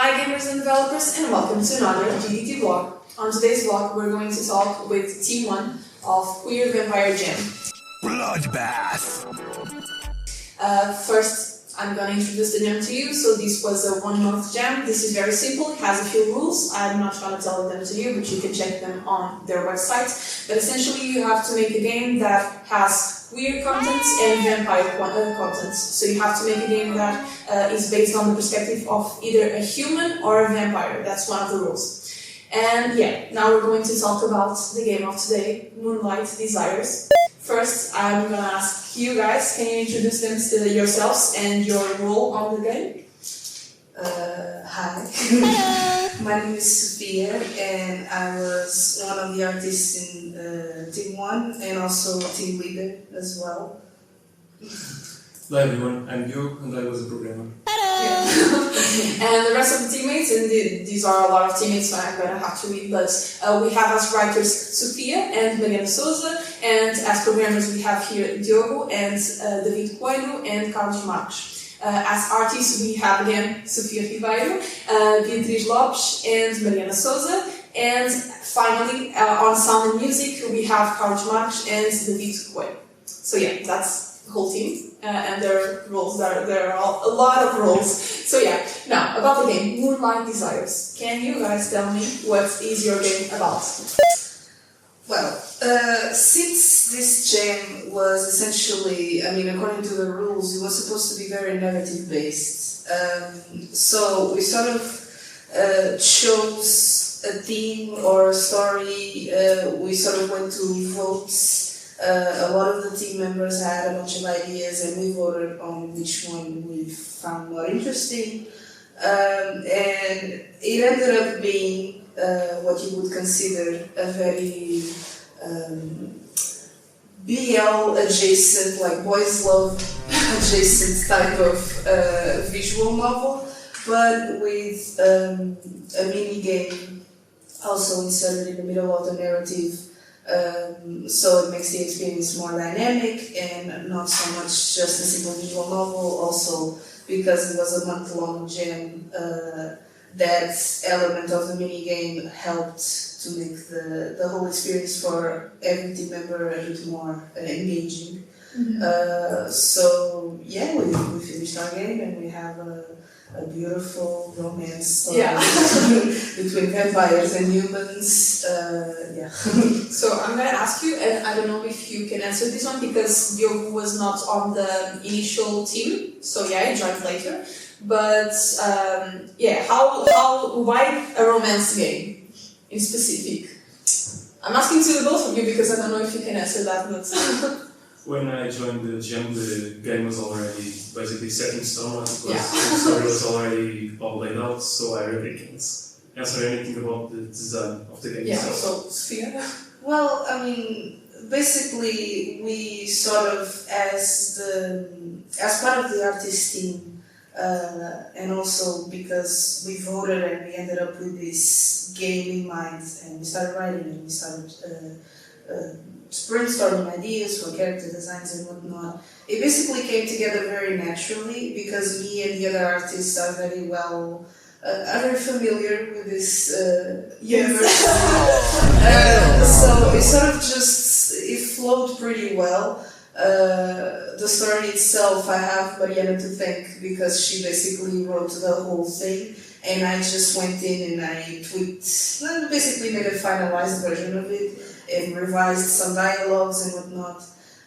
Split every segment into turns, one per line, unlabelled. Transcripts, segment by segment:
Hi gamers and developers, and welcome to another GDT vlog. On today's vlog we're going to talk with Team 1 of Queer Vampire Jam.
Bloodbath!
First I'm gonna introduce the jam to you. So this was a 1 month jam. This is very simple, it has a few rules. I'm not gonna tell them to you, but you can check them on their website. But essentially you have to make a game that has queer content and vampire content. So you have to make a game that is based on the perspective of either a human or a vampire. That's one of the rules. And yeah, now we're going to talk about the game of today, Moonlight Desires. First, I'm gonna ask you guys, can you introduce yourselves and your role on the game?
Hi. My name is Sophia, and I was one of the artists in Team 1 and also team leader as well.
Hello everyone, I'm Gio and I was a programmer.
Yeah. And the rest of the teammates, and these are a lot of teammates, so I'm gonna have to read, but we have as writers Sofia and Mariana Souza, and as programmers we have here Diogo and David Coelho and Carlos Marques. As artists we have again Sofia Ribeiro, Beatriz Lopes and Mariana Souza, and finally on sound and music we have Carlos Marques and David Coelho. So yeah, that's the whole team. And their roles, there are a lot of roles. So yeah, now about the game, Moonlight Desires. Can you guys tell me what is your game about?
Well, since this jam was essentially, according to the rules, it was supposed to be very narrative based. So we sort of chose a theme or a story. We sort of went to votes. A lot of the team members had a bunch of ideas and we voted on which one we found more interesting. And it ended up being what you would consider a very BL adjacent, like boys love adjacent type of visual novel, but with a mini game also inserted in the middle of the narrative. So it makes the experience more dynamic and not so much just a simple visual novel. Also, because it was a month-long jam, that element of the mini game helped to make the whole experience for every team member a bit more engaging. Mm-hmm. So yeah, we finished our game and we have a beautiful romance story between vampires and humans. Yeah.
So I'm gonna ask you, and I don't know if you can answer this one because Diogo was not on the initial team. So yeah, he joined later. But why a romance game in specific? I'm asking to both of you because I don't know if you can answer that. But
When I joined the jam, the game was already basically set in stone. The story was already all laid out, so I really can't answer anything about the design of the game itself.
So Sophia?
Well, basically we sort of, as part of the artist team, and also because we voted and we ended up with this game in mind, and we started writing and we started brainstorming ideas for character designs and whatnot. It basically came together very naturally because me and the other artists are very familiar with this universe. So it sort of it flowed pretty well. The story itself, I have Mariana to thank because she basically wrote the whole thing, and I just went in and I tweaked, basically made a finalized version of it and revised some dialogues and whatnot.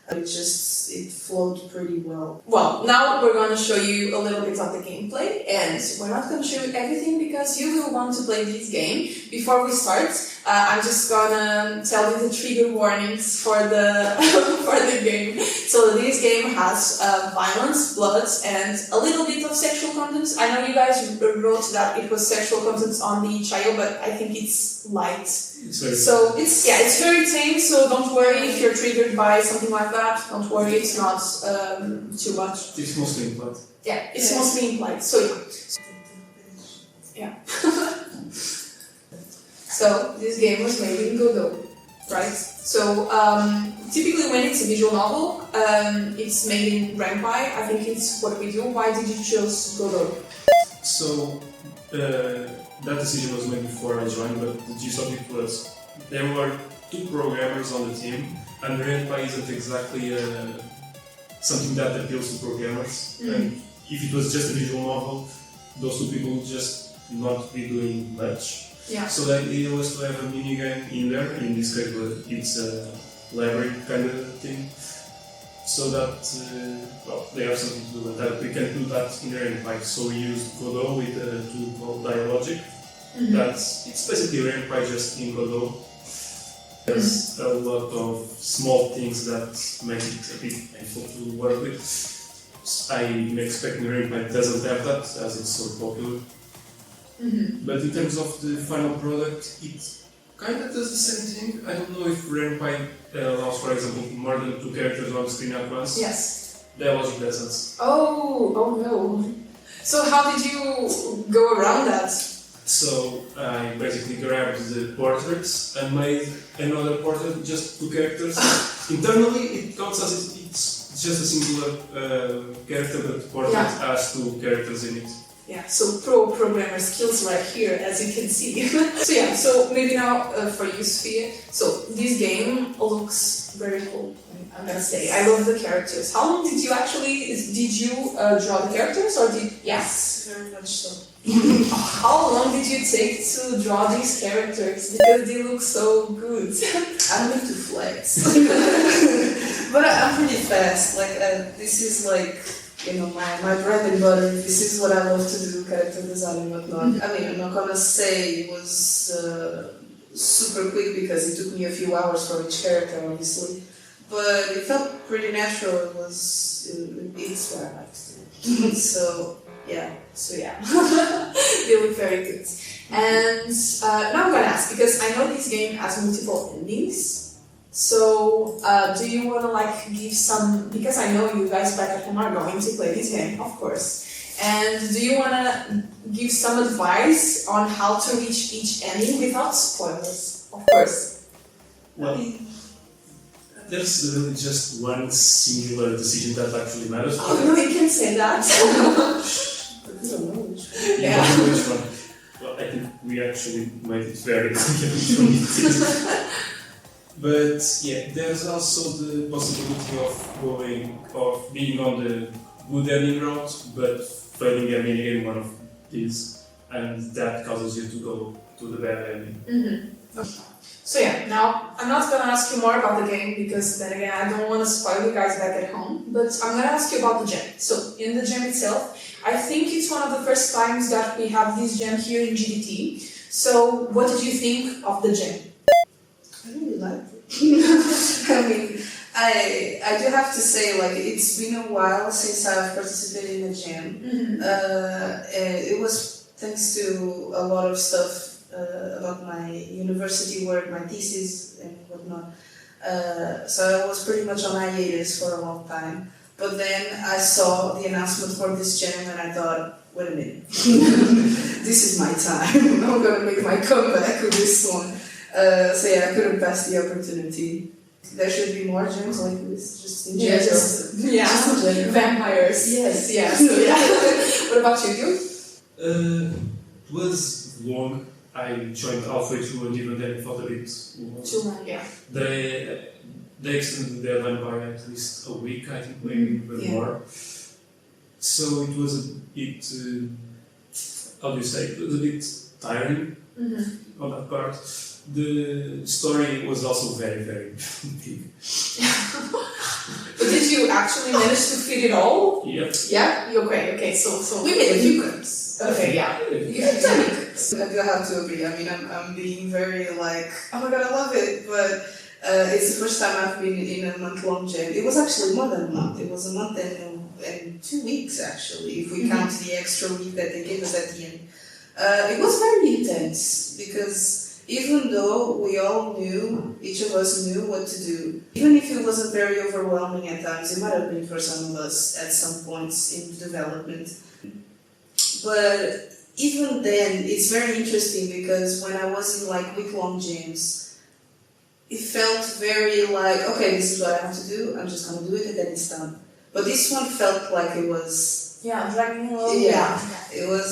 It flowed pretty well.
Well, now we're going to show you a little bit of the gameplay, and we're not going to show you everything because you will want to play this game. Before we start, I'm just gonna tell you the trigger warnings for the for the game. So this game has violence, blood, and a little bit of sexual content. I know you guys wrote that it was sexual content on the child, but I think it's light. It's very tame. So don't worry if you're triggered by something like that. Don't worry, it's not too much.
It's mostly implied.
Yeah, it's mostly implied. So yeah. So this game was made in Godot, right? So typically when it's a visual novel, it's made in Rampy. I think it's what we do. Why did you choose Godot?
So that decision was made before I joined, but the gist of it was there were two programmers on the team, and RenPy isn't exactly something that appeals to programmers. And if it was just a visual novel, those two people would just not be doing much.
Yeah.
So the idea was to have a mini game in there. In this case, it's a labyrinth kind of thing, so that they have something to do with that. We can do that in RenPy. So we used Godot with a tool called Dialogic. It's basically RenPy just in Godot. There's a lot of small things that make it a bit painful to work with. I'm expecting RenPy doesn't have that, as it's so popular. But in terms of the final product, it kind of does the same thing. I don't know if RenPy allows, for example, more than 2 characters on the screen at once.
Yes.
Dialogic doesn't.
Oh no. So how did you go around that?
So I basically grabbed the portraits and made another portrait with just 2 characters. Internally, it counts as it's just a singular character, but the portrait has 2 characters in it.
Yeah, so pro programmer skills right here, as you can see. So maybe now for you, Sophia. So this game looks very cool, I'm gonna say. I love the characters. How long did you draw the characters, or did...
Yes, very much so.
How long did you take to draw these characters? Because they look so good.
I don't need to flex. But I'm pretty fast. Like, this is like, my bread and butter. This is what I love to do, character design and whatnot. I mean, I'm not gonna say it was super quick because it took me a few hours for each character, obviously. But it felt pretty natural. It's what I like to do. So yeah.
They look very good. And now I'm gonna ask, because I know this game has multiple endings. So, do you want to give some, because I know you guys back at home are going to play this game, of course. And do you want to give some advice on how to reach each ending without spoilers, of course?
Well, there's really just one singular decision that actually matters.
Oh, no, you can say that.
I don't know which
one. You don't know which one. Well, I think we actually made it very clear which one it is. But yeah, there's also the possibility of being on the good ending route, but failing a mini in one of these, and that causes you to go to the bad ending.
Okay. So yeah, now I'm not gonna ask you more about the game because then again I don't want to spoil you guys back at home, but I'm gonna ask you about the gem. So in the gem itself, I think it's one of the first times that we have this gem here in GDT. So what did you think of the gem?
I really liked it. I mean, I do have to say, it's been a while since I've participated in a jam. It was thanks to a lot of stuff about my university work, my thesis and whatnot. So I was pretty much on hiatus for a long time. But then I saw the announcement for this jam and I thought, wait a minute, this is my time. I'm going to make my comeback with this one. So yeah, I couldn't pass the opportunity. There should be more gems like this, just in general. Just in general.
Vampires. Yes. What about you,
It was long. I joined halfway through and even then it felt a bit long.
Too long, yeah.
They extended the deadline by at least a week, I think, maybe even more. So it was a bit, how do you say, it was a bit tiring on that part. The story was also very, very big.
But did you actually manage to fit it all?
Yep.
Yeah? Okay, so we made a few cuts. Okay, yeah. You had 10 cuts.
I do have to agree. I mean, I'm being very oh my god, I love it, but it's the first time I've been in a month-long jam. It was actually more than a month. It was a month and 2 weeks, actually, if we count the extra week that they gave us at the end. It was very intense, because even though we all knew, each of us knew what to do, even if it wasn't very overwhelming at times, it might have been for some of us at some points in development. But even then, it's very interesting because when I was in week-long jams, it felt very okay, this is what I have to do, I'm just going to do it and then it's done. But this one felt like it was
Yeah, dragging along.
Yeah, it was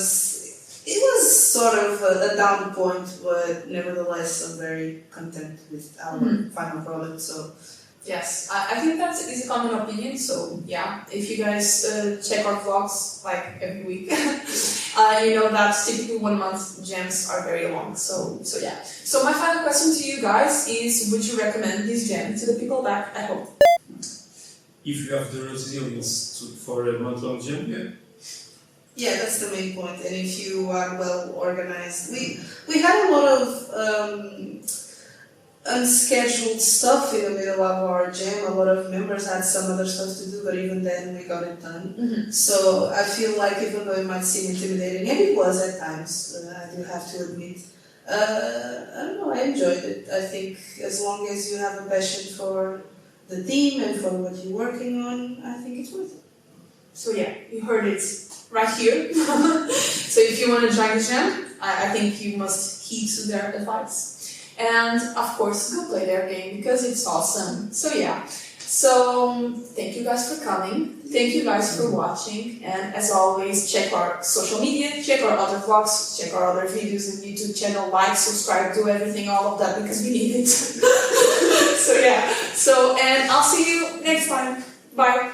sort of a down point, but nevertheless, I'm very content with our final product. So.
Yes, I think that is a common opinion. So yeah, if you guys check our vlogs like every week, you know that typically 1 month gems are very long. So yeah. So my final question to you guys is: would you recommend this gem to the people back at home?
If you have the resilience for a month-long gem, yeah.
Yeah, that's the main point. And if you are well organized, we had a lot of unscheduled stuff in the middle of our jam. A lot of members had some other stuff to do, but even then we got it done. So I feel like even though it might seem intimidating, and it was at times, I do have to admit, I don't know, I enjoyed it. I think as long as you have a passion for the theme and for what you're working on, I think it's worth it.
So yeah, you heard it right here. So if you want to join the jam, I think you must heed to their advice. And of course, go play their game because it's awesome. So yeah, so thank you guys for coming. Thank you guys for watching. And as always, check our social media, check our other vlogs, check our other videos and YouTube channel, like, subscribe, do everything, all of that because we need it. So yeah, and I'll see you next time. Bye.